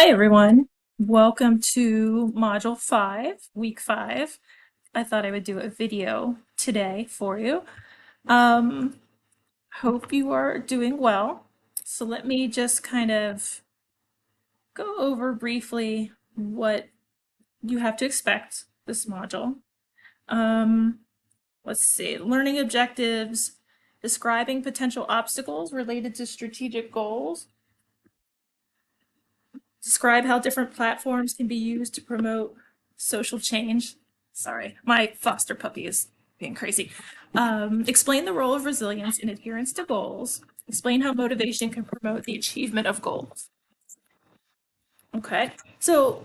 Hi, everyone. Welcome to Module 5, Week 5. I thought I would do a video today for you. Um, Hope you are doing well. So let me just kind of go over briefly what you have to expect this module. Um, let's see, learning objectives, describing potential obstacles related to strategic goals, describe how different platforms can be used to promote social change. Sorry, my foster puppy is being crazy. Explain the role of resilience in adherence to goals. Explain how motivation can promote the achievement of goals. Okay, so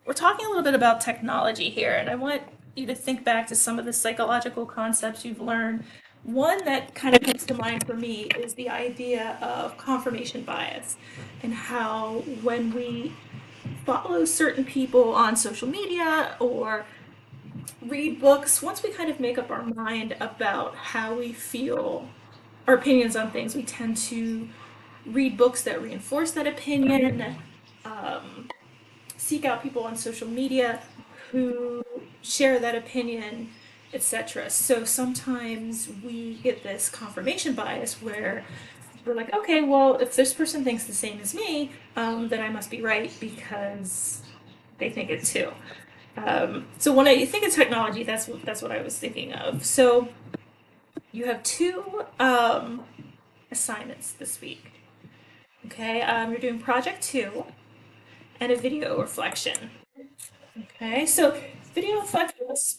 we're talking a little bit about technology here, and I want you to think back to some of the psychological concepts you've learned. One that kind of comes to mind for me is the idea of confirmation bias and how when we follow certain people on social media or read books, once we kind of make up our mind about how we feel, our opinions on things, we tend to read books that reinforce that opinion, um, seek out people on social media who share that opinion, etc. So sometimes we get this confirmation bias where we're like, okay, well, if this person thinks the same as me, then I must be right because they think it too. So when I think of technology, that's what I was thinking of. So you have two assignments this week. Okay, you're doing project 2 and a video reflection. Okay, so video reflection is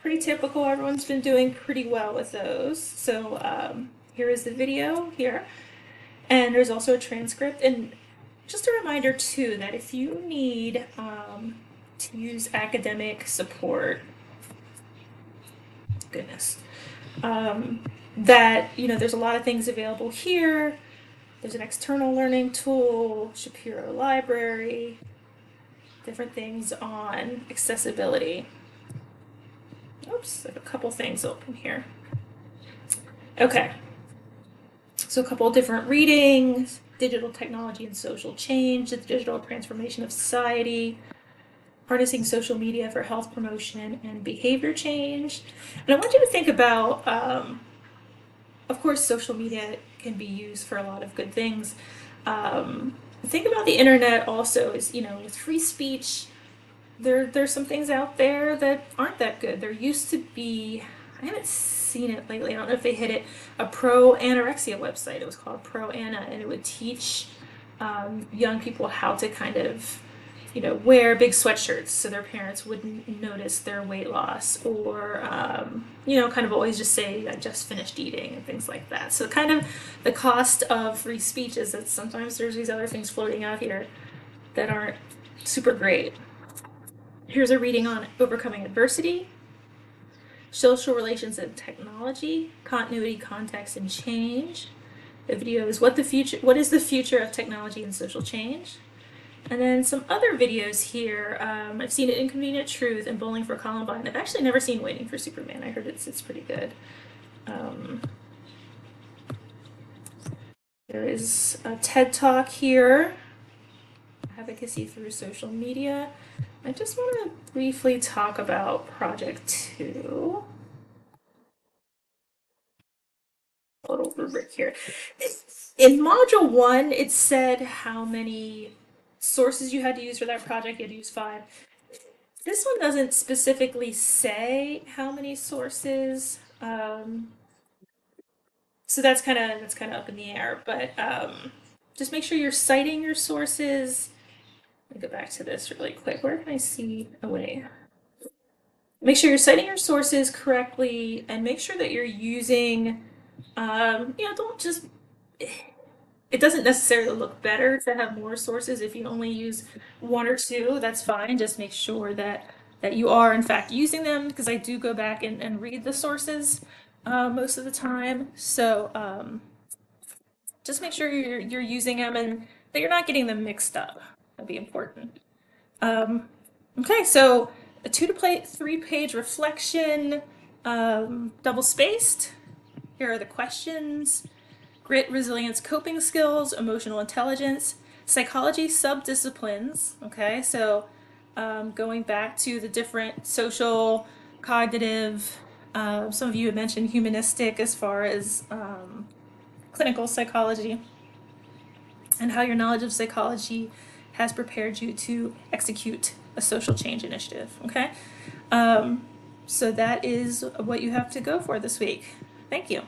pretty typical. Everyone's been doing pretty well with those. So here is the video here, and there's also a transcript. And just a reminder too that if you need to use academic support, goodness, that there's a lot of things available here. There's an external learning tool, Shapiro Library, different things on accessibility. Oops, I have a couple things open here. Okay, so a couple of different readings: digital technology and social change, the digital transformation of society, harnessing social media for health promotion and behavior change. And I want you to think about, of course, social media can be used for a lot of good things. Think about the internet also as, with free speech, there's some things out there that aren't that good. There used to be, I haven't seen it lately, I don't know if they hit it, a pro anorexia website. It was called Pro Ana, and it would teach young people how to kind of wear big sweatshirts so their parents wouldn't notice their weight loss, or, kind of always just say, I just finished eating, and things like that. So, kind of the cost of free speech is that sometimes there's these other things floating out here that aren't super great. Here's a reading on overcoming adversity, social relations and technology, continuity, context, and change. The video is what is the future of technology and social change? And then some other videos here. I've seen Inconvenient Truth and Bowling for Columbine. I've actually never seen Waiting for Superman. I heard it's pretty good. There is a TED Talk here, Advocacy Through Social Media. I just want to briefly talk about Project 2. A little rubric here. In Module 1, it said how many sources you had to use for that project. You had to use 5. This one doesn't specifically say how many sources, so that's kind of up in the air. But just make sure you're citing your sources. Let me go back to this really quick. Where can I see? Oh wait. Make sure you're citing your sources correctly, and make sure that you're using. Don't just. It doesn't necessarily look better to have more sources if you only use 1 or 2. That's fine. Just make sure that you are in fact using them, because I do go back and read the sources most of the time. So just make sure you're using them and that you're not getting them mixed up. That'd be important. Okay, so a 2 to 3 page reflection, double spaced. Here are the questions: grit, resilience, coping skills, emotional intelligence. psychology subdisciplines, okay? So going back to the different social, cognitive, some of you had mentioned humanistic as far as clinical psychology, and how your knowledge of psychology has prepared you to execute a social change initiative, okay? So that is what you have to go for this week. Thank you.